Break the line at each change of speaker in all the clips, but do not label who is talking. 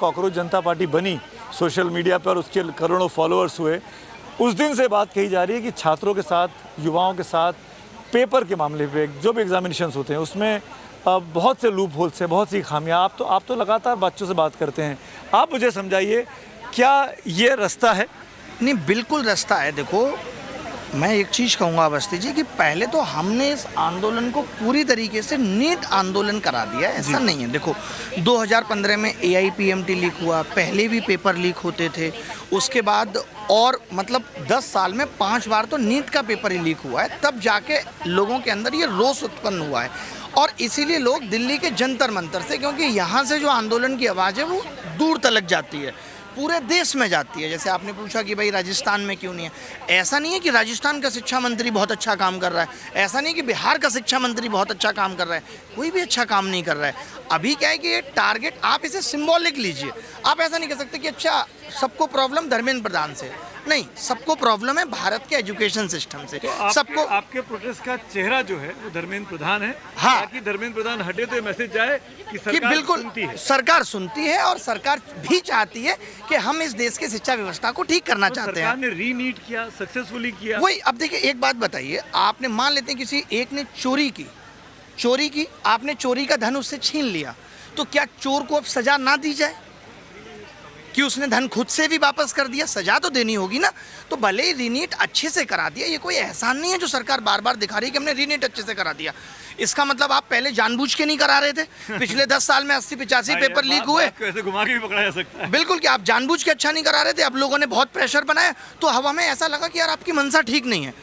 Cockroach जनता party बनी, social media पर उसके करोड़ों फॉलोअर्स हुए, उस दिन से बात कही जा रही है कि छात्रों के साथ, युवाओं के साथ पेपर के मामले पे जो भी एग्जामिनेशंस होते हैं उसमें बहुत से लूप होल्स हैं, बहुत सी खामियां। आप तो लगातार बच्चों से बात करते हैं, आप मुझे समझाइए क्या ये रास्ता है?
नहीं, बिल्कुल रास्ता है। देखो, मैं एक चीज़ कहूँगा अवस्थी जी कि पहले तो हमने इस आंदोलन को पूरी तरीके से नीट आंदोलन करा दिया है, ऐसा नहीं है। देखो, 2015 में AIPMT लीक हुआ, पहले भी पेपर लीक होते थे, उसके बाद और मतलब 10 साल में 5 बार तो नीट का पेपर ही लीक हुआ है, तब जाके लोगों के अंदर ये रोष उत्पन्न हुआ है। और इसीलिए लोग दिल्ली के जंतर मंतर से, क्योंकि यहाँ से जो आंदोलन की आवाज़ है वो दूर तलक जाती है, पूरे देश में जाती है। जैसे आपने पूछा कि भाई राजस्थान में क्यों नहीं है, ऐसा नहीं है कि राजस्थान का शिक्षा मंत्री बहुत अच्छा काम कर रहा है, ऐसा नहीं कि बिहार का शिक्षा मंत्री बहुत अच्छा काम कर रहा है, कोई भी अच्छा काम नहीं कर रहा है। अभी क्या है कि ये टारगेट आप इसे सिंबॉलिक लीजिए, आप ऐसा नहीं कह सकते कि अच्छा सबको प्रॉब्लम धर्मेंद्र प्रधान से, नहीं, सबको प्रॉब्लम है भारत के एजुकेशन सिस्टम से।
तो
सबको
आपके प्रोटेस्ट का चेहरा जो है वो धर्मेंद्र प्रधान है।
हाँ,
ताकि धर्मेंद्र प्रधान हटे तो ये मैसेज जाए कि
कि
सरकार
बिल्कुल
सुनती है।
सरकार सुनती है और सरकार भी चाहती है कि हम इस देश की शिक्षा व्यवस्था को ठीक करना
तो
चाहते
सरकार
हैं।
ने रीनीट किया, सक्सेसफुली किया।
वही, अब देखिए एक बात बताइए, आपने मान लेते हैं किसी एक ने चोरी की, आपने चोरी का धन उससे छीन लिया, तो क्या चोर को अब सजा ना दी जाए कि उसने धन खुद से भी वापस कर दिया? सजा तो देनी होगी ना। तो भले ही रीनीट अच्छे से करा दिया, ये कोई एहसान नहीं है जो सरकार बार बार दिखा रही है कि हमने रीनीट अच्छे से करा दिया। इसका मतलब आप पहले जानबूझ के नहीं करा रहे थे? पिछले 10 साल में 80-85 पेपर लीक हुए,
ऐसे घुमा के भी पकड़ा जा सकता है।
बिल्कुल कि आप जानबूझ के अच्छा नहीं करा रहे थे, अब लोगों ने बहुत प्रेशर बनाया तो हवा में ऐसा लगा कि यार आपकी मंशा ठीक नहीं है,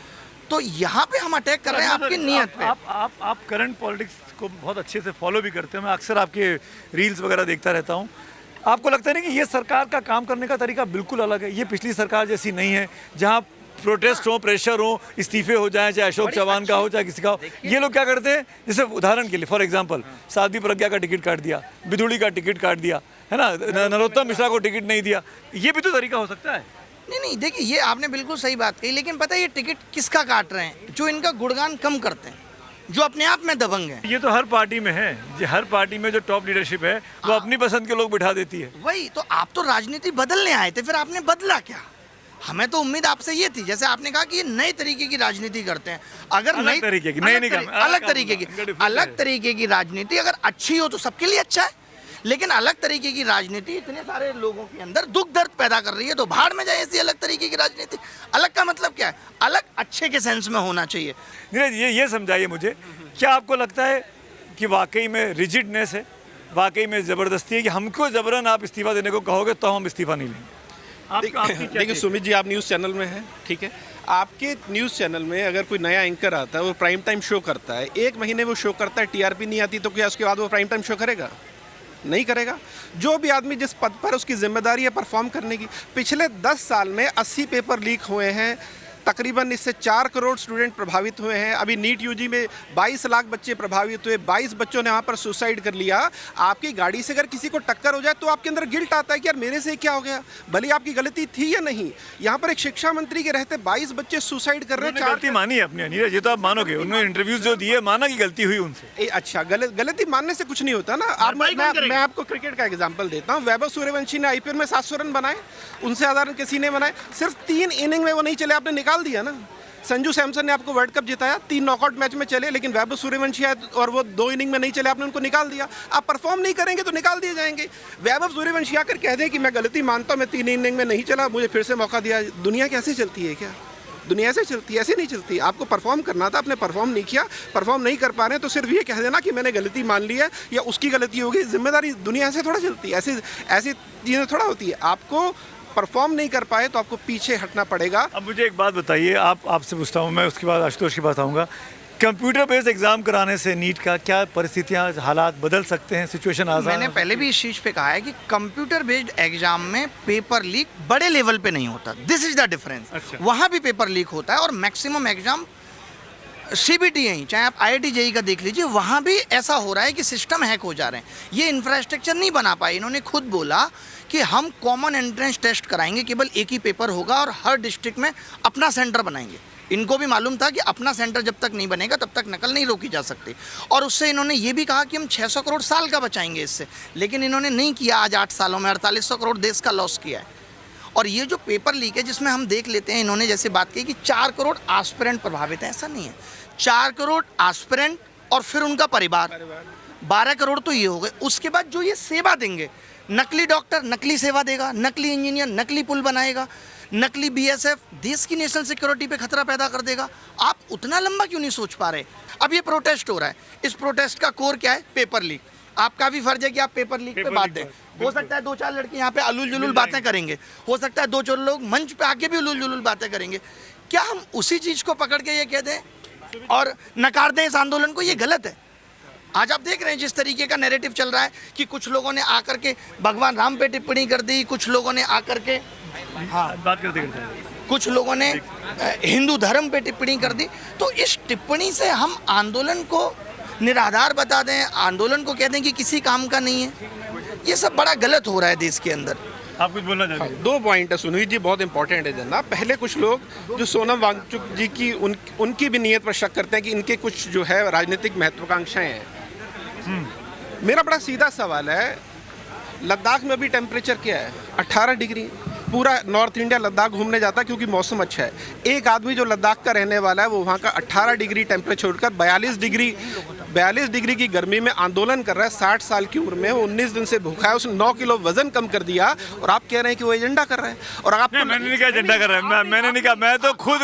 तो यहाँ पे हम अटैक कर रहे हैं आपकी नीयत पे।
आप करंट पॉलिटिक्स को बहुत अच्छे से फॉलो भी करते हो, मैं अक्सर आपके रील्स वगैरह देखता रहता हूँ। आपको लगता है नहीं कि ये सरकार का काम करने का तरीका बिल्कुल अलग है? ये पिछली सरकार जैसी नहीं है जहाँ प्रोटेस्ट हो, प्रेशर हो, इस्तीफे हो जाए, चाहे अशोक चौहान का हो चाहे किसी का हो। ये लोग क्या करते हैं, जैसे उदाहरण के लिए फॉर एग्जांपल साध्वी प्रज्ञा का टिकट काट दिया, बिधुड़ी का टिकट काट दिया, है ना, नरोत्तम मिश्रा को टिकट नहीं दिया। ये भी तो तरीका हो सकता है।
नहीं, देखिए ये आपने बिल्कुल सही बात कही, लेकिन पता है ये टिकट किसका काट रहे हैं? जो इनका गुणगान कम करते हैं, जो अपने आप में दबंग है।
ये तो हर पार्टी में है, हर पार्टी में जो टॉप लीडरशिप है वो अपनी पसंद के लोग बिठा देती है।
वही तो, आप तो राजनीति बदलने आए थे, फिर आपने बदला क्या? हमें तो उम्मीद आपसे ये थी, जैसे आपने कहा कि ये नए तरीके की राजनीति करते हैं। अगर
अलग तरीके की,
अलग तरीके की राजनीति अगर अच्छी हो तो सबके लिए अच्छा है, लेकिन अलग तरीके की राजनीति इतने सारे लोगों के अंदर दुख दर्द पैदा कर रही है, तो भाड़ में जाए ऐसी अलग तरीके की राजनीति। अलग का मतलब क्या है? अलग अच्छे के सेंस में होना चाहिए।
नीरज, ये समझाइए मुझे, क्या आपको लगता है कि वाकई में रिजिडनेस है, वाकई में ज़बरदस्ती है कि हमको ज़बरन आप इस्तीफा देने को कहोगे तो हम इस्तीफा नहीं लेंगे?
देखिए सुमित जी, आप न्यूज़ चैनल में हैं, ठीक है, आपके न्यूज़ चैनल में अगर कोई नया एंकर आता है, वो प्राइम टाइम शो करता है, 1 महीने वो शो करता है, TRP नहीं आती, तो क्या उसके बाद वो प्राइम टाइम शो करेगा? नहीं करेगा। जो भी आदमी जिस पद पर, उसकी जिम्मेदारी है परफॉर्म करने की। पिछले 10 साल में 80 पेपर लीक हुए हैं, तकरीबन इससे 4 करोड़ स्टूडेंट प्रभावित हुए हैं। अभी नीट यूजी में 22 लाख बच्चे प्रभावित हुए, 22 बच्चों ने वहाँ पर सुसाइड कर लिया। आपकी गाड़ी से अगर किसी को टक्कर हो जाए तो आपके अंदर गिल्ट आता है कि यार मेरे से क्या हो गया, भले आपकी गलती थी या नहीं। यहाँ पर एक शिक्षा मंत्री के रहते 22 बच्चे सुसाइड कर रहे हैं।
गलती मानी है अपनी, नीरज, ये तो आप मानोगे, उन्होंने इंटरव्यूज जो दिए माना कि गलती हुई उनसे।
अच्छा, गलती मानने से कुछ नहीं होता ना। मैं आपको क्रिकेट का एग्जांपल देता हूँ। वैभव सूर्यवंशी ने IPL में 700 रन बनाए, उनसे ज़्यादा रन किसी ने बनाए, सिर्फ 3 इनिंग में वो नहीं चले, आपने निकाल दिया ना। संजू सैमसन ने आपको वर्ल्ड कप जिताया, 3 नॉकआउट मैच में चले, लेकिन वैभव सूर्यवंशी आए और वो 2 इनिंग में नहीं चले, आपने उनको निकाल दिया। आप परफॉर्म नहीं करेंगे तो निकाल दिए जाएंगे। वैभव सूर्यवंशी आकर कह दें कि मैं गलती मानता हूँ, मैं 3 इनिंग में नहीं चला, मुझे फिर से मौका दिया। दुनिया कैसे चलती है? क्या दुनिया ऐसे चलती है? ऐसे नहीं चलती। आपको परफॉर्म करना था, आपने परफॉर्म नहीं किया, परफॉर्म नहीं कर पा रहे हैं तो सिर्फ ये कह देना कि मैंने गलती मान ली है या उसकी गलती होगी। जिम्मेदारी दुनिया ऐसे थोड़ा चलती है, ऐसी चीज़ें थोड़ा होती है। आपको परफॉर्म नहीं कर पाए तो आपको पीछे हटना पड़ेगा।
अब मुझे एक बात बताइए, आपसे पूछता हूँ मैं, उसके बाद आशुतोष की बात आऊँगा। कंप्यूटर बेस्ड एग्जाम कराने से नीट का क्या परिस्थितियाँ, हालात बदल सकते हैं? सिचुएशन आसान?
मैंने पहले भी इस चीज़ पे कहा है कि कंप्यूटर बेस्ड एग्जाम में पेपर लीक बड़े लेवल पे नहीं होता, दिस इज द डिफरेंस।
अच्छा।
वहाँ भी पेपर लीक होता है और मैक्सिमम एग्जाम CBT यहीं, चाहे आप IIT JEE का देख लीजिए, वहाँ भी ऐसा हो रहा है कि सिस्टम हैक हो जा रहे हैं। ये इंफ्रास्ट्रक्चर नहीं बना पाए। इन्होंने खुद बोला कि हम कॉमन एंट्रेंस टेस्ट कराएंगे, केवल एक ही पेपर होगा और हर डिस्ट्रिक्ट में अपना सेंटर बनाएंगे। इनको भी मालूम था कि अपना सेंटर जब तक नहीं बनेगा तब तक नकल नहीं रोकी जा सकती। और उससे इन्होंने ये भी कहा कि हम 600 करोड़ साल का बचाएंगे इससे, लेकिन इन्होंने नहीं किया। आज 8 सालों में 4800 करोड़ देश का लॉस किया है। और ये जो पेपर लीक है जिसमें हम देख लेते हैं, इन्होंने जैसे बात की कि 4 करोड़ एस्पिरेंट प्रभावित हैं, ऐसा नहीं है। 4 करोड़ एस्पिरेंट और फिर उनका परिवार, 12 करोड़ तो ये हो गए। उसके बाद जो ये सेवा देंगे, नकली डॉक्टर नकली सेवा देगा, नकली इंजीनियर नकली पुल बनाएगा, नकली बीएसएफ देश की नेशनल सिक्योरिटी पे खतरा पैदा कर देगा। आप उतना लंबा क्यों नहीं सोच पा रहे? अब ये प्रोटेस्ट हो रहा है, इस प्रोटेस्ट का कोर क्या है? Paper leak. आपका भी फर्ज है कि आप पेपर लीक पे बात दें। हो सकता है 2-4 लड़के यहाँ पे अलूल जुलूल बातें करेंगे, हो सकता है 2-4 लोग मंच पे आके भी अलूल जुलूल बातें करेंगे। क्या हम उसी चीज़ को पकड़ के ये कह दें और नकार दें इस आंदोलन को? ये गलत है। आज आप देख रहे हैं जिस तरीके का नैरेटिव चल रहा है कि कुछ लोगों ने आकर के भगवान राम पे टिप्पणी कर दी, कुछ लोगों ने आकर के
बात करते
कुछ लोगों ने हिंदू धर्म पे टिप्पणी कर दी। तो इस टिप्पणी से हम आंदोलन को निराधार बता दें, आंदोलन को कह दें कि किसी काम का नहीं है, ये सब बड़ा गलत हो रहा है देश के अंदर।
आप कुछ बोलना चाहते हैं?
2 पॉइंट है सुनील जी, बहुत इंपॉर्टेंट है जनता। पहले कुछ लोग जो सोनम वांगचुक जी की उनकी भी नीयत पर शक करते हैं कि इनके कुछ जो है राजनीतिक महत्वाकांक्षाएं हैं। मेरा बड़ा सीधा सवाल है, लद्दाख में अभी टेम्परेचर क्या है? 18 डिग्री। पूरा नॉर्थ इंडिया लद्दाख घूमने जाता है क्योंकि मौसम अच्छा है। एक आदमी जो लद्दाख का रहने वाला है वो वहाँ का 18 डिग्री टेम्परेचर छोड़कर 42 डिग्री की गर्मी में आंदोलन कर रहा है। 60 साल की उम्र में वो 19 दिन से भूखा है, उसने 9 किलो वजन कम कर दिया और आप कह रहे हैं कि वो एजेंडा कर रहा है। और आप
मैंने नहीं कहा एजेंडा कर रहा है, मैंने नहीं कहा, मैं तो खुद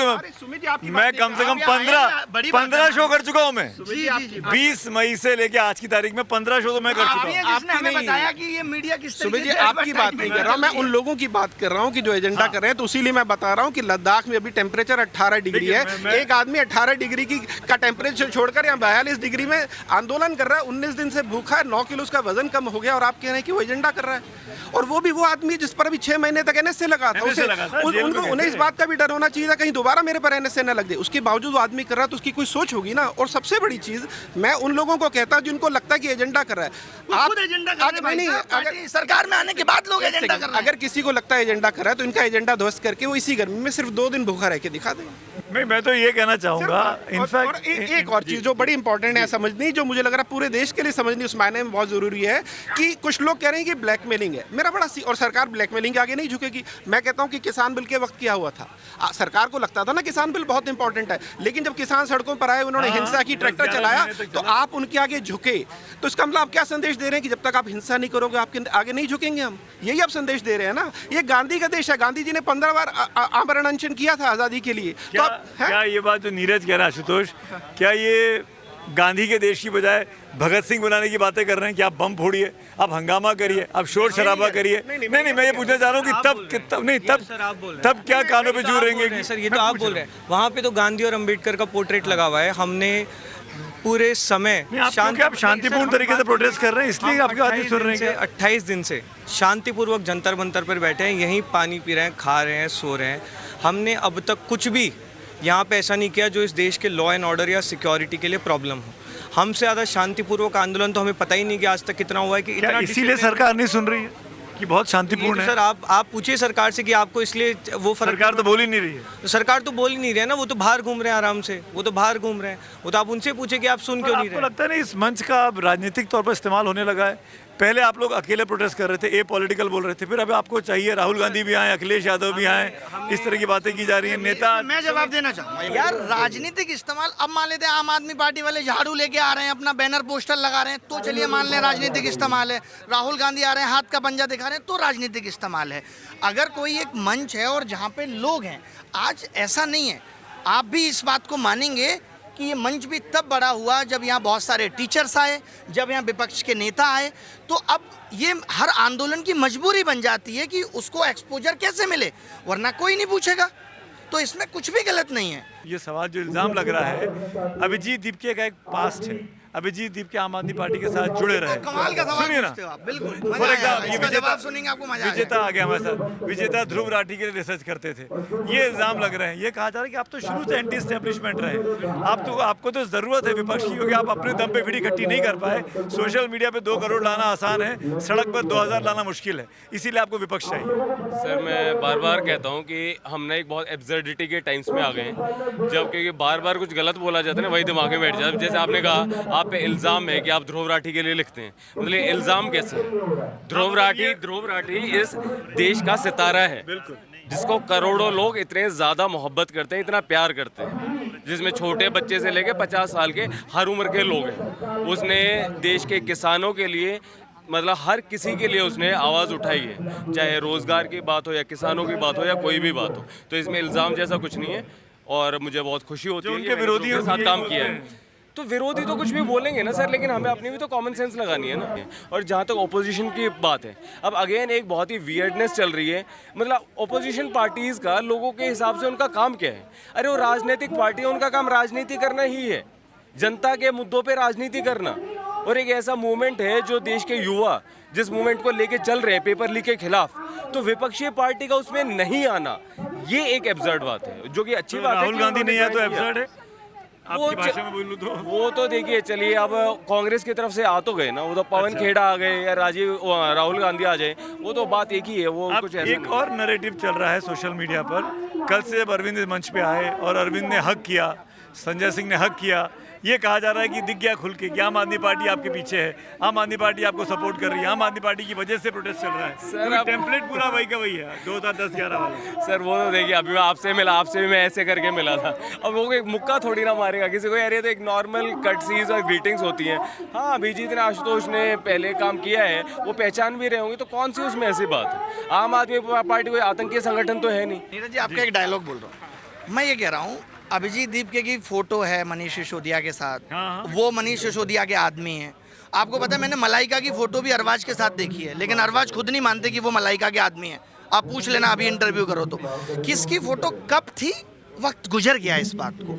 मैं कम से कम 15 शो कर चुका हूँ। मैं 20 मई से लेके आज की तारीख में 15 शो तो मैं कर चुका हूँ।
आपने हमें बताया कि ये मीडिया किस
सुमित
तरीके
जी
से
आपकी बात नहीं कर रहा हूँ, मैं उन लोगों की बात कर रहा हूँ कि जो एजेंडा कर रहे हैं। तो इसीलिए मैं बता रहा हूँ कि लद्दाख में अभी टेम्परेचर 18 डिग्री है। एक आदमी 18 डिग्री का टेम्परेचर छोड़कर यहाँ 42 डिग्री में आंदोलन कर रहा है, 19 दिन से भूखा है, 9 किलो उसका वजन कम हो गया और आप कह रहे हैं कि वो एजेंडा कर रहा है। और वो भी वो आदमी जिस पर अभी 6 महीने तक एनएसए लगा था, उन्हें इस बात का भी डर होना चाहिए था कहीं दोबारा मेरे पर एनएसए न लग जाए। उसके बावजूद वो आदमी कर रहा है तो उसकी कोई सोच होगी ना। और सबसे बड़ी चीज मैं उन लोगों को कहता हूँ जिनको लगता है कि एजेंडा कर रहा है, आप
अगर सरकार में आने के बाद लोग एजेंडा कर रहे हैं।
अगर किसी को लगता है एजेंडा कर रहा है तो इनका एजेंडा ध्वस्त करके वो इसी गर्मी में सिर्फ 2 दिन भूखा रह के दिखा दें।
मैं तो ये कहना चाहूँगा,
इनफैक्ट एक और चीज़ जो बड़ी इंपॉर्टेंट है समझनी, जो मुझे लग रहा है पूरे देश के लिए समझनी उस मायने में बहुत ज़रूरी है कि कुछ लोग कह रहे हैं कि ब्लैकमेलिंग है। मेरा बड़ा और सरकार ब्लैकमेलिंग के आगे नहीं झुकेगी। मैं कहता हूँ कि किसान बिल के वक्त क्या हुआ था, सरकार को लगता था ना किसान बिल बहुत इंपॉर्टेंट है, लेकिन जब किसान सड़कों पर आए, उन्होंने हिंसा की, ट्रैक्टर चलाया, तो आप उनके आगे झुके। तो इसका मतलब आप क्या संदेश दे रहे हैं कि जब तक आप हिंसा नहीं करोगे आपके आगे नहीं झुकेंगे हम? यही आप संदेश दे रहे हैं ना। ये गांधी का देश है, गांधी जी ने 15 बार आमरण अनशन किया था आज़ादी के लिए। तो
क्या ये बात जो नीरज कह रहा है आशुतोष, क्या ये गांधी के देश की बजाय भगत सिंह बनाने की बातें कर रहे हैं कि आप बम फोड़िए, आप हंगामा करिए, आप शोर शराबा करिए? नहीं, मैं ये पूछना चाह रहा हूँ कि तब क्या कानों पे जोर रहेंगे?
सर ये तो आप बोल रहे हैं, वहाँ पे तो गांधी और अंबेडकर का पोर्ट्रेट लगा हुआ है। हमने पूरे समय
आप शांतिपूर्ण तरीके से प्रोटेस्ट कर रहे हैं, इसलिए आपकी बात नहीं सुन रहे हैं?
28 दिन से शांतिपूर्वक जंतर मंतर पर बैठे हैं, यहीं पानी पी रहे हैं, खा रहे हैं, सो रहे हैं। हमने अब तक कुछ भी यहाँ पे ऐसा नहीं किया जो इस देश के लॉ एंड ऑर्डर या सिक्योरिटी के लिए प्रॉब्लम हो। हमसे ज़्यादा शांतिपूर्वक आंदोलन तो हमें पता ही नहीं कि आज तक कितना हुआ है। कि इतना
इसीलिए सरकार नहीं सुन रही है कि बहुत शांतिपूर्ण है?
सर आप पूछिए सरकार से कि आपको इसलिए वो
सरकार तो बोल ही नहीं रही है।
सरकार तो बोल ही नहीं रही है ना, वो तो बाहर घूम रहे हैं आराम से, वो तो बाहर घूम रहे हैं। वो तो आप उनसे पूछे कि आप सुन क्यों नहीं रहे?
आपको लगता नहीं इस मंच का अब राजनीतिक तौर पर इस्तेमाल होने लगा है? पहले आप लोग अकेले प्रोटेस्ट कर रहे थे, ए पॉलिटिकल बोल रहे थे, फिर अब आपको चाहिए राहुल गांधी भी आए, अखिलेश यादव भी आए, इस तरह की बातें की जा रही हैं। नेता
मैं जवाब देना चाहूँगा यार, राजनीतिक इस्तेमाल। अब मान लेते हैं आम आदमी पार्टी वाले झाड़ू लेके आ रहे हैं, अपना बैनर पोस्टर लगा रहे हैं, तो चलिए मान लें राजनीतिक इस्तेमाल है। राहुल गांधी आ रहे हैं, हाथ का पंजा दिखा रहे हैं, तो राजनीतिक इस्तेमाल है। अगर कोई एक मंच है और जहाँ पे लोग हैं, आज ऐसा नहीं है, आप भी इस बात को मानेंगे कि ये मंच भी तब बड़ा हुआ जब यहाँ बहुत सारे टीचर्स आए, जब यहाँ विपक्ष के नेता आए। तो अब ये हर आंदोलन की मजबूरी बन जाती है कि उसको एक्सपोजर कैसे मिले, वरना कोई नहीं पूछेगा। तो इसमें कुछ भी गलत नहीं है।
ये सवाल जो इल्ज़ाम लग रहा है, अभिजीत दीपके का एक पास्ट है, अभिजीत दीप के आम आदमी पार्टी के साथ जुड़े रहे।
कमाल का सवाल
सुनिए ना,
पूछते हो आप, बिल्कुल
फॉर
मजा आया।
एग्जाम्पल ये
इसका
विजेता
जवाब सुनेंगे आपको मजा आएगा।
विजेता आ गया हमारे साथ, विजेता ध्रुव राठी के लिए रिसर्च करते थे, ये इल्जाम लग रहे हैं। ये कहा जा रहा है कि आप तो शुरू से एंटी एस्टेब्लिशमेंट रहे, आपको तो जरूरत है विपक्ष की, क्योंकि आप अपने दम पे भीड़ इकट्ठी नहीं कर पाए। सोशल मीडिया पे 2 करोड़ लाना आसान है, सड़क पर 2000 लाना मुश्किल है, इसीलिए आपको विपक्ष चाहिए।
सर मैं बार बार कहता हूँ कि हम ना एक बहुत एब्सर्डिटी के टाइम्स में आ गए हैं, जब क्योंकि बार बार कुछ गलत बोला जाता है ना, वही दिमाग में बैठ जाता है। जैसे आपने कहा आप पे इल्ज़ाम है कि आप ध्रुव राठी के लिए लिखते हैं, मतलब ये इल्ज़ाम कैसे है? ध्रुव राठी इस देश का सितारा है, बिल्कुल, जिसको करोड़ों लोग इतने ज़्यादा मोहब्बत करते हैं, इतना प्यार करते हैं, जिसमें छोटे बच्चे से लेकर 50 साल के हर उम्र के लोग हैं। उसने देश के किसानों के लिए, मतलब हर किसी के लिए उसने आवाज़ उठाई है, चाहे रोज़गार की बात हो या किसानों की बात हो या कोई भी बात हो। तो इसमें इल्ज़ाम जैसा कुछ नहीं है और मुझे बहुत खुशी होती है
उनके
कि मैंने
विरोधियों
उनके साथ
की-
काम किया है। तो विरोधी तो कुछ भी बोलेंगे ना सर, लेकिन हमें अपनी भी तो कॉमन सेंस लगानी है ना। और जहाँ तक ओपोजिशन की बात है, अब अगेन एक बहुत ही वियर्डनेस चल रही है, मतलब ओपोजिशन पार्टीज़ का लोगों के हिसाब से उनका काम क्या है? अरे वो राजनीतिक पार्टी है, उनका काम राजनीति करना ही है, जनता के मुद्दों पे राजनीति करना। और एक ऐसा मूवमेंट है जो देश के युवा जिस मूवमेंट को लेके चल रहे हैं पेपर लीक के खिलाफ, तो विपक्षी पार्टी का उसमें नहीं आना, ये एक एब्सर्ड बात है, जो कि अच्छी बात है।
राहुल
कि
गांधी नहीं आया तो
उन्होंने
एब्सर्ड है,
वो
आपकी भाषा में बोलूं तो।
वो तो देखिए, चलिए अब कांग्रेस की तरफ से आ तो गए ना, वो तो पवन खेड़ा आ गए या राहुल गांधी आ जाए, वो तो बात एक ही है, वो
अब
कुछ ऐसा
एक
नहीं।
और नैरेटिव चल रहा है सोशल मीडिया पर। कल से जब अरविंद इस मंच पे आए और अरविंद ने हक किया, संजय सिंह ने हक किया, ये कहा जा रहा है कि दिख गया खुल के कि आम आदमी पार्टी आपके पीछे है, आम आदमी पार्टी आपको सपोर्ट कर रही है, आम आदमी पार्टी की वजह से प्रोटेस्ट चल रहा है।
सर, अब-
टेम्पलेट पूरा वही का वही है 2010-11 वाला।
सर वो तो देखिए, अभी मैं आपसे मिला, आपसे भी मैं ऐसे करके मिला था, अब वो एक मुक्का थोड़ी ना मारेगा किसी को यार, ये तो एक नॉर्मल कटसीज और ग्रीटिंग्स होती हैं। हाँ, अभिजीत ने, आशुतोष ने पहले काम किया है, वो पहचान भी रहे होंगे, तो कौन सी उसमें ऐसी बात है? आम आदमी पार्टी कोई आतंकी संगठन तो है नहीं।
नीरज जी, आपका एक डायलॉग बोल रहा हूँ, मैं ये कह रहा हूँ, अभिजीत दीपके की फोटो है मनीष सिसोदिया के साथ, वो मनीष सिसोदिया के आदमी हैं। आपको पता है, मैंने मलाइका की फोटो भी अरबाज के साथ देखी है, लेकिन अरबाज खुद नहीं मानते कि वो मलाइका के आदमी है। आप पूछ लेना, अभी इंटरव्यू करो तो। किसकी फोटो कब थी, वक्त गुजर गया इस बात को,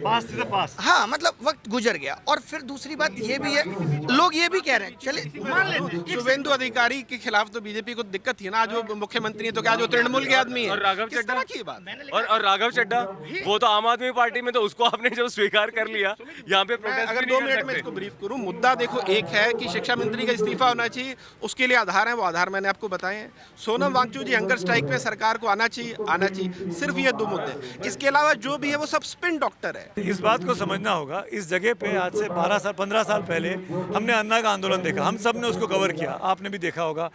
हाँ, मतलब वक्त गुजर गया। और फिर दूसरी बात ये भी है, लोग ये भी कह रहे हैं, चले मान लेते,
शुभेंदु अधिकारी के खिलाफ तो बीजेपी को दिक्कत थी ना, आज वो मुख्यमंत्री है तो क्या आज वो तृणमूल के आदमी है?
और राघव
किस
चड्ढा
तरह की बात?
और राघव चड्ढा, वो तो आम आदमी पार्टी में, तो उसको आपने जब स्वीकार कर लिया, यहाँ पे
मैं
प्रोटेस्ट
अगर
भी
2
नहीं
मिनट
कर
में
सकते।
इसको ब्रीफ करूं, मुद्दा देखो, एक है कि शिक्षा मंत्री का इस्तीफा होना चाहिए, उसके लिए आधार है, वो आधार मैंने आपको बताए हैं। सोनम वांगचुक जी हंगर स्ट्राइक पे सरकार को आना चाहिए, सिर्फ ये 2 मुद्दे। इसके अलावा जो भी है वो सब स्पिन डॉक्टर है।
इस बात को समझना होगा, इस जगह पे आज से 15 साल पहले हमने अन्ना का आंदोलन देखा, हम सब ने उसको कवर किया, आपने भी देखा होगा,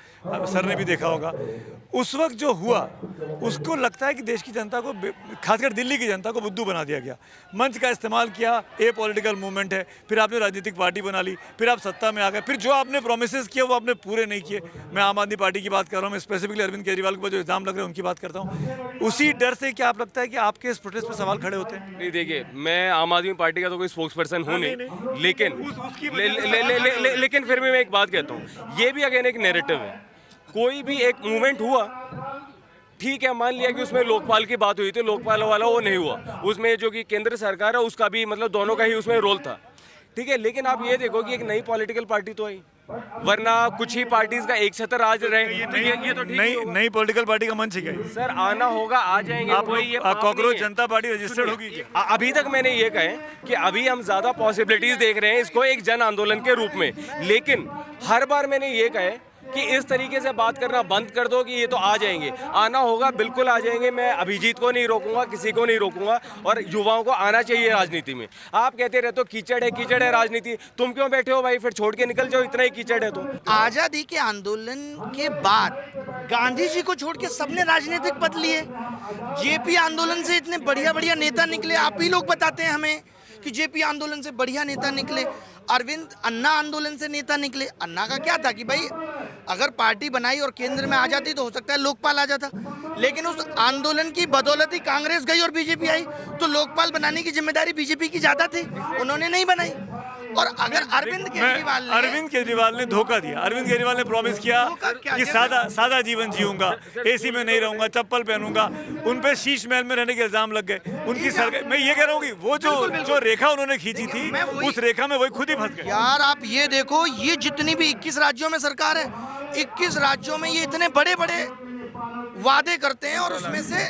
सर ने भी देखा होगा। उस वक्त जो हुआ, उसको लगता है कि देश की जनता को, खासकर दिल्ली की जनता को बुद्धू बना दिया गया। मंच का इस्तेमाल किया, ए पॉलिटिकल मूवमेंट है, फिर आपने राजनीतिक पार्टी बना ली, फिर आप सत्ता में आ गए, फिर जो आपने प्रोमिसेस किए वो आपने पूरे नहीं किए। मैं आम आदमी पार्टी की बात कर रहा हूँ, मैं स्पेसिफिकली अरविंद केजरीवाल के ऊपर जो इल्जाम लग रहे हैं उनकी बात करता हूँ। उसी डर से क्या आप लगता है कि आपके इस प्रोटेस्ट पर सवाल खड़े होते हैं?
नहीं, देखिए, मैं आम आदमी पार्टी का तो कोई स्पोक्स पर्सन हूँ नहीं, लेकिन फिर भी मैं एक बात कहता हूँ, ये भी अगेन एक नैरेटिव है। कोई भी एक मूवमेंट हुआ, ठीक है, मान लिया कि उसमें लोकपाल की बात हुई, तो लोकपाल वाला वो नहीं हुआ, उसमें जो कि केंद्र सरकार है उसका भी, मतलब दोनों का ही उसमें रोल था, ठीक है। लेकिन आप ये देखो कि एक नई पॉलिटिकल पार्टी तो आई, वरना कुछ ही पार्टीज का एक छत्र आज रहे, तो ये तो ठीक नहीं होगा।
नई पॉलिटिकल पार्टी का मंच ही गई।
सर आना होगा, आ जाएंगे,
आप
कोई ये पाप
कांग्रेस
नहीं है।
जनता पार्टी रजिस्टर्ड होगी क्या?
अभी तक मैंने ये कहा है कि अभी हम ज्यादा पॉसिबिलिटीज देख रहे हैं इसको एक जन आंदोलन के रूप में, लेकिन हर बार मैंने ये कहा है कि इस तरीके से बात करना बंद कर दो कि ये तो आ जाएंगे, आना होगा, बिल्कुल आ जाएंगे। मैं अभिजीत को नहीं रोकूंगा, किसी को नहीं रोकूंगा, और युवाओं को आना चाहिए राजनीति में। आप कहते रहते हो कीचड़ है राजनीति, तुम क्यों बैठे हो भाई, फिर छोड़ के निकल जाओ, इतना ही कीचड़ है तो।
आजादी के आंदोलन के बाद गांधी जी को छोड़ के सबने राजनीतिक पद लिए। जेपी आंदोलन से इतने बढ़िया बढ़िया नेता निकले, आप ही लोग बताते हैं हमें कि जेपी आंदोलन से बढ़िया नेता निकले। अरविंद अन्ना आंदोलन से नेता निकले। अन्ना का क्या था कि भाई अगर पार्टी बनाई और केंद्र में आ जाती तो हो सकता है लोकपाल आ जाता, लेकिन उस आंदोलन की बदौलत ही कांग्रेस गई और बीजेपी आई, तो लोकपाल बनाने की जिम्मेदारी बीजेपी की ज़्यादा थी, उन्होंने नहीं बनाई। और अगर अरविंद
केजरीवाल ने धोखा दिया। अरविंद केजरीवाल ने प्रॉमिस किया कि सादा जीवन जीऊंगा, एसी में नहीं रहूंगा, चप्पल पहनूंगा। उन पे शीश महल में रहने के इल्जाम लग गए। उनकी सरकार, मैं ये कह रहा हूँ कि वो जो रेखा उन्होंने खींची थी, उस रेखा में वही खुद ही फंस गए।
यार आप ये देखो, ये जितनी भी 21 राज्यों में सरकार है, 21 राज्यों में ये इतने बड़े बड़े वादे करते हैं और उसमें से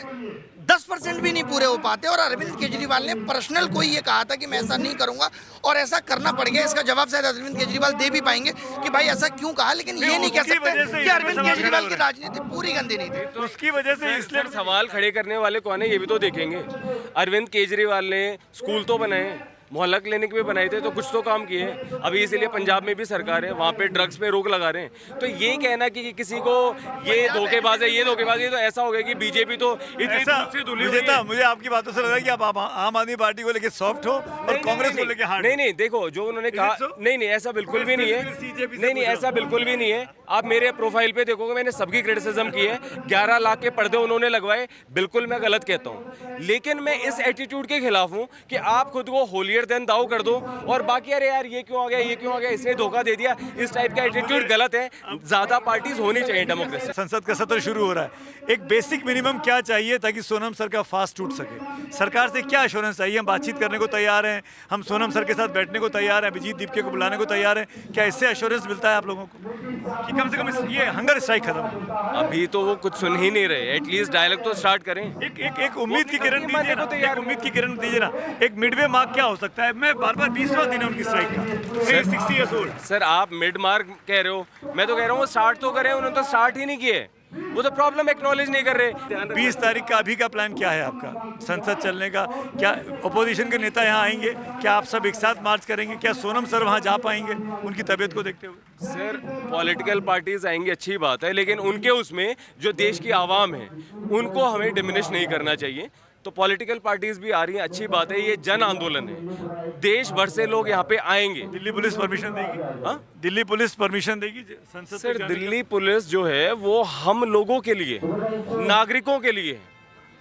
10% भी नहीं पूरे हो पाते। और अरविंद केजरीवाल ने पर्सनल कोई ये कहा था कि मैं ऐसा नहीं करूंगा और ऐसा करना पड़ गया। इसका जवाब शायद अरविंद केजरीवाल दे भी पाएंगे कि भाई ऐसा क्यों कहा, लेकिन ये नहीं कह सकते कि अरविंद केजरीवाल की राजनीति पूरी गंदी नहीं थी।
तो उसकी वजह से इसलिए
सवाल खड़े करने वाले कौन है ये भी तो देखेंगे। अरविंद केजरीवाल ने स्कूल तो बनाए, मोहल्ला क्लिनिक भी बनाए थे, तो कुछ तो काम किए। अभी इसीलिए पंजाब में भी सरकार है, वहाँ पे ड्रग्स पे रोक लगा रहे हैं। तो ये कहना कि किसी को ये धोखेबाज है, ये धोखेबाज है, तो ऐसा हो गया कि बीजेपी तो
मुझे आपकी बातों से लगा कि आप आम आदमी पार्टी को लेके सॉफ्ट हो और कांग्रेस को लेके हार्ड।
नहीं, देखो जो उन्होंने कहा, नहीं ऐसा बिल्कुल भी नहीं है। नहीं ऐसा बिल्कुल भी नहीं है। आप मेरे प्रोफाइल पे देखोगे, मैंने सबकी क्रिटिसिज्म की है। 11 लाख के पर्दे उन्होंने लगवाए, बिल्कुल मैं गलत कहता हूँ। लेकिन मैं इस एटीट्यूड के खिलाफ हूँ कि आप खुद को होलियर देन दाऊ कर दो और बाकी अरे यार ये क्यों आ गया, ये क्यों आ गया, इसने धोखा दे दिया। इस टाइप का एटीट्यूड गलत है। ज्यादा पार्टीज होनी चाहिए डेमोक्रेसी।
संसद का सत्र शुरू हो रहा है। एक बेसिक मिनिमम क्या चाहिए ताकि सोनम सर का फास्ट टूट सके? सरकार से क्या एश्योरेंस चाहिए? हम बातचीत करने को तैयार हैं, हम सोनम सर के साथ बैठने को तैयार हैं, अभिजीत दीपके को बुलाने को तैयार हैं। क्या इससे एश्योरेंस मिलता है आप लोगों को कि कम से कम ये हंगर स्ट्राइक खत्म हो?
अभी तो वो कुछ सुन ही नहीं रहे। एटलीस्ट डायलॉग तो स्टार्ट करें।
एक उम्मीद की किरण दीजिए ना, एक उम्मीद की किरण दीजिए ना। एक मिडवे मार्क क्या हो सकता है? मैं बार 20वां दिन है उनकी स्ट्राइक का, 60 इयर्स ओल्ड।
सर आप मिड मार्क कह रहे हो, मैं तो कह रहा हूँ वो स्टार्ट तो करें। उन्होंने तो स्टार्ट ही नहीं किए, वो तो प्रॉब्लम एक्नॉलेज नहीं कर रहे।
20 तारीख का अभी का प्लान क्या है आपका संसद चलने का? क्या अपोजिशन के नेता यहाँ आएंगे? क्या आप सब एक साथ मार्च करेंगे? क्या सोनम सर वहाँ जा पाएंगे उनकी तबीयत को देखते हुए?
सर पॉलिटिकल पार्टीज आएंगी, अच्छी बात है, लेकिन उनके उसमें जो देश की आवाम है उनको हमें डिमिनिश नहीं करना चाहिए। तो पॉलिटिकल पार्टीज भी आ रही हैं, अच्छी बात है। ये जन आंदोलन है, देश भर से लोग यहाँ पे आएंगे।
दिल्ली पुलिस परमिशन देगी? हाँ, दिल्ली पुलिस परमिशन देगी संसद?
सर दिल्ली पुलिस जो है वो हम लोगों के लिए, नागरिकों के लिए है।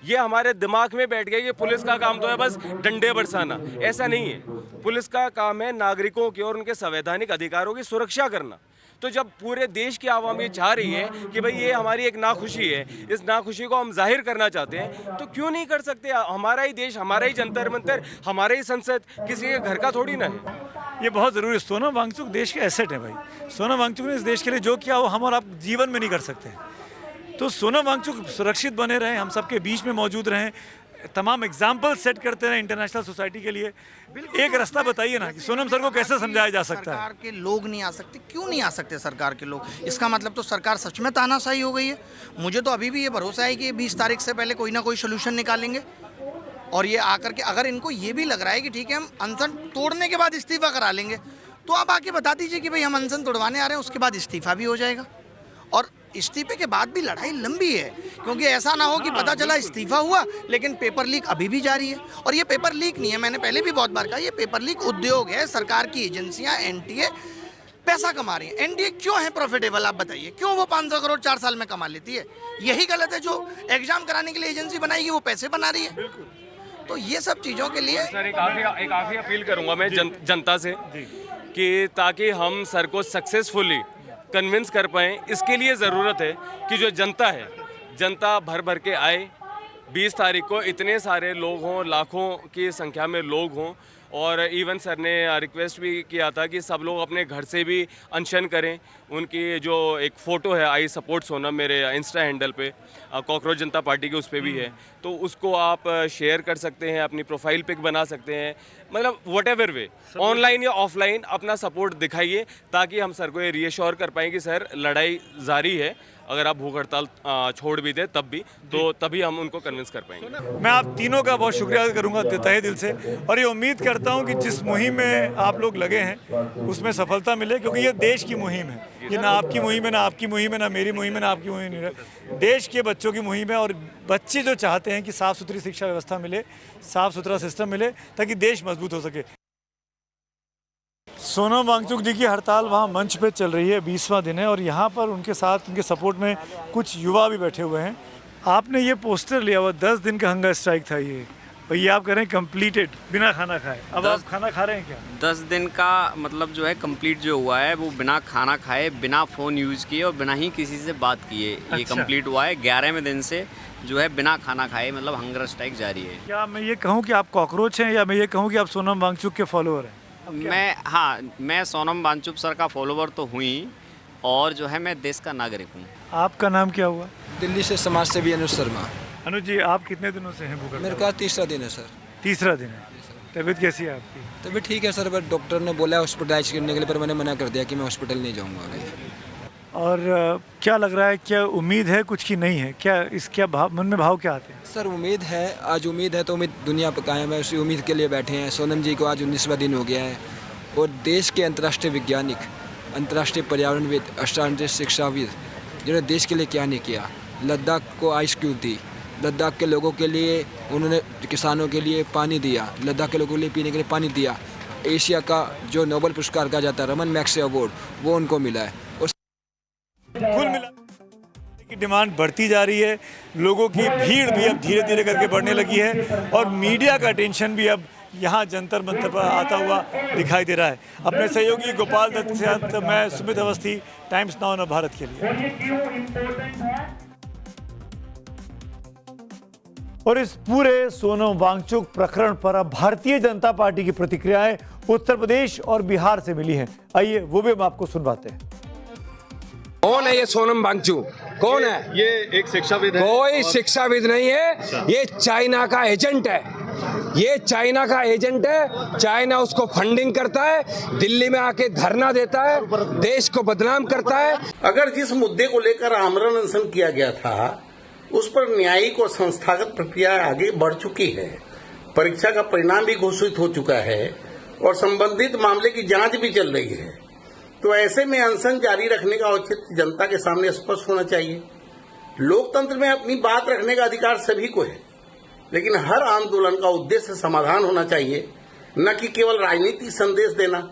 ये हमारे दिमाग में बैठ गया कि पुलिस का काम तो है बस डंडे बरसाना। ऐसा नहीं है। पुलिस का काम है नागरिकों के और उनके संवैधानिक अधिकारों की सुरक्षा करना। तो जब पूरे देश की आवाम ये चाह रही है कि भाई ये हमारी एक नाखुशी है, इस नाखुशी को हम जाहिर करना चाहते हैं, तो क्यों नहीं कर सकते? हमारा ही देश, हमारा ही जंतर मंतर, हमारा ही संसद, किसी के घर का थोड़ी ना है।
ये बहुत ज़रूरी है। सोनम वांगचुक देश के एसेट है भाई। सोनम वांगचुक ने इस देश के लिए जो किया वो हम और आप जीवन में नहीं कर सकते। तो सोनम वांगचुक सुरक्षित बने रहें, हम सबके बीच में मौजूद रहें, तमाम एग्जाम्पल सेट करते रहे इंटरनेशनल सोसाइटी के लिए। एक रास्ता बताइए ना कि सोनम सर को कैसे समझाया जा सकता है?
सरकार के लोग नहीं आ सकते? क्यों नहीं आ सकते सरकार के लोग? इसका मतलब तो सरकार सच में तानाशाही हो गई है। मुझे तो अभी भी ये भरोसा है कि 20 तारीख से पहले कोई ना कोई सोल्यूशन निकालेंगे। और ये आकर के अगर इनको ये भी लग रहा है कि ठीक है हम अनशन तोड़ने के बाद इस्तीफा करा लेंगे, तो आप आके बता दीजिए कि भाई हम अनशन तोड़वाने आ रहे हैं, उसके बाद इस्तीफा भी हो जाएगा। और इस्तीफे के बाद भी लड़ाई लंबी है, क्योंकि ऐसा ना हो कि पता चला इस्तीफा हुआ लेकिन पेपर लीक अभी भी जारी है। और ये पेपर लीक नहीं है, मैंने पहले भी बहुत बार कहा, ये पेपर लीक उद्योग है। सरकार की एजेंसियां एनटीए पैसा कमा रही है। एनडीए क्यों है प्रॉफिटेबल? आप बताइए, क्यों वो 500 करोड़ 4 साल में कमा लेती है? यही गलत है। जो एग्जाम कराने के लिए एजेंसी बनाएगी वो पैसे बना रही है। तो ये सब चीज़ों के लिए
सर एक आखिरी अपील करूंगा मैं जनता से कि ताकि हम सर को सक्सेसफुली कन्विंस कर पाएँ, इसके लिए ज़रूरत है कि जो जनता है, जनता भर भर के आए। 20 तारीख को इतने सारे लोग हों, लाखों की संख्या में लोग हों। और इवन सर ने रिक्वेस्ट भी किया था कि सब लोग अपने घर से भी अनशन करें। उनकी जो एक फ़ोटो है आई सपोर्ट सोनम मेरे इंस्टा हैंडल पे, कॉकरोच जनता पार्टी के उस पर भी है, तो उसको आप शेयर कर सकते हैं, अपनी प्रोफाइल पिक बना सकते हैं। मतलब वट एवर वे, ऑनलाइन या ऑफलाइन अपना सपोर्ट दिखाइए ताकि हम सर को ये रीअश्योर कर पाएँ कि सर लड़ाई जारी है। अगर आप भूख हड़ताल छोड़ भी दें तब भी, तो तभी हम उनको कन्विंस कर पाएंगे।
मैं आप तीनों का बहुत शुक्रिया अदा करूंगा तहे दिल से, और ये उम्मीद करता हूं कि जिस मुहिम में आप लोग लगे हैं उसमें सफलता मिले, क्योंकि ये देश की मुहिम है। ये ना आपकी मुहिम है, ना आपकी मुहिम है, ना मेरी मुहिम है, ना आपकी मुहिम है, देश के बच्चों की मुहिम है। और बच्चे जो चाहते हैं कि साफ़ सुथरी शिक्षा व्यवस्था मिले, साफ़ सुथरा सिस्टम मिले, ताकि देश मजबूत हो सके। सोनम वांगचुक जी की हड़ताल वहाँ मंच पे चल रही है, 20वां दिन है, और यहाँ पर उनके साथ उनके सपोर्ट में कुछ युवा भी बैठे हुए हैं। आपने ये पोस्टर लिया हुआ, 10 दिन का हंगर स्ट्राइक था ये, भैया आप कह रहे हैं कंप्लीटेड बिना खाना खाए, अब आप खाना खा रहे हैं क्या?
10 दिन का मतलब जो है कंप्लीट जो हुआ है वो बिना खाना खाए, बिना फ़ोन यूज़ किए और बिना ही किसी से बात किए ये
अच्छा।
कंप्लीट हुआ है। 11वें दिन से जो है बिना खाना खाए मतलब हंगर स्ट्राइक जारी है।
क्या मैं ये कहूँ कि आप कॉकरोच हैं या मैं ये कहूँ कि आप सोनम वांगचुक के फॉलोअर हैं?
मैं सोनम वांगचुक सर का फॉलोवर तो हुई और जो है मैं देश का नागरिक हूँ।
आपका नाम क्या हुआ?
दिल्ली से समाज सेवी अनुज शर्मा।
अनुज जी, आप कितने दिनों से हैं भूख?
मेरे का तीसरा दिन है सर।
तीसरा दिन है। तबीयत कैसी है आपकी?
तभी ठीक है सर, बट डॉक्टर ने बोला हॉस्पिटलाइज करने के लिए, पर मैंने मना कर दिया कि मैं हॉस्पिटल नहीं जाऊंगा आगे।
और क्या लग रहा है, क्या उम्मीद है कुछ की नहीं है? क्या भाव मन में भाव क्या आते हैं?
सर उम्मीद है, आज उम्मीद है तो उम्मीद दुनिया पर कायम है, उसी उम्मीद के लिए बैठे हैं। सोनम जी को आज 19वां दिन हो गया है और देश के अंतर्राष्ट्रीय वैज्ञानिक, अंतर्राष्ट्रीय पर्यावरणविद, अंतर्राष्ट्रीय शिक्षाविद जिन्होंने देश के लिए क्या नहीं किया। लद्दाख को आइस क्यूब दी, लद्दाख के लोगों के लिए उन्होंने, किसानों के लिए पानी दिया, लद्दाख के लोगों के लिए पीने के लिए पानी दिया। एशिया का जो नोबेल पुरस्कार कहा जाता है रमन मैग्सेसे अवार्ड, वो उनको मिला है।
कुल मिला की डिमांड बढ़ती जा रही है, लोगों की भीड़ भी अब धीरे धीरे करके बढ़ने लगी है और मीडिया का अटेंशन भी अब यहाँ जंतर मंतर पर आता हुआ दिखाई दे रहा है। अपने सहयोगी गोपाल दत्त के साथ मैं सुमित अवस्थी, टाइम्स नाउ नव भारत के लिए। और इस पूरे सोनम वांगचुक प्रकरण पर अब भारतीय जनता पार्टी की प्रतिक्रियाएं उत्तर प्रदेश और बिहार से मिली हैं। आइए वो भी हम आपको सुनवाते हैं।
कौन है ये सोनम वांगचुक? कौन है?
ये एक शिक्षाविद है।
कोई शिक्षाविद नहीं है, ये चाइना का एजेंट है। ये चाइना का एजेंट है। चाइना उसको फंडिंग करता है, दिल्ली में आके धरना देता है, देश को बदनाम करता है।
अगर जिस मुद्दे को लेकर आमरण अनशन किया गया था उस पर न्यायिक और संस्थागत प्रक्रिया आगे बढ़ चुकी है, परीक्षा का परिणाम भी घोषित हो चुका है और संबंधित मामले की जांच भी चल रही है, तो ऐसे में अनशन जारी रखने का औचित्य जनता के सामने स्पष्ट होना चाहिए। लोकतंत्र में अपनी बात रखने का अधिकार सभी को है, लेकिन हर आंदोलन का उद्देश्य समाधान होना चाहिए, न कि केवल राजनीतिक संदेश देना।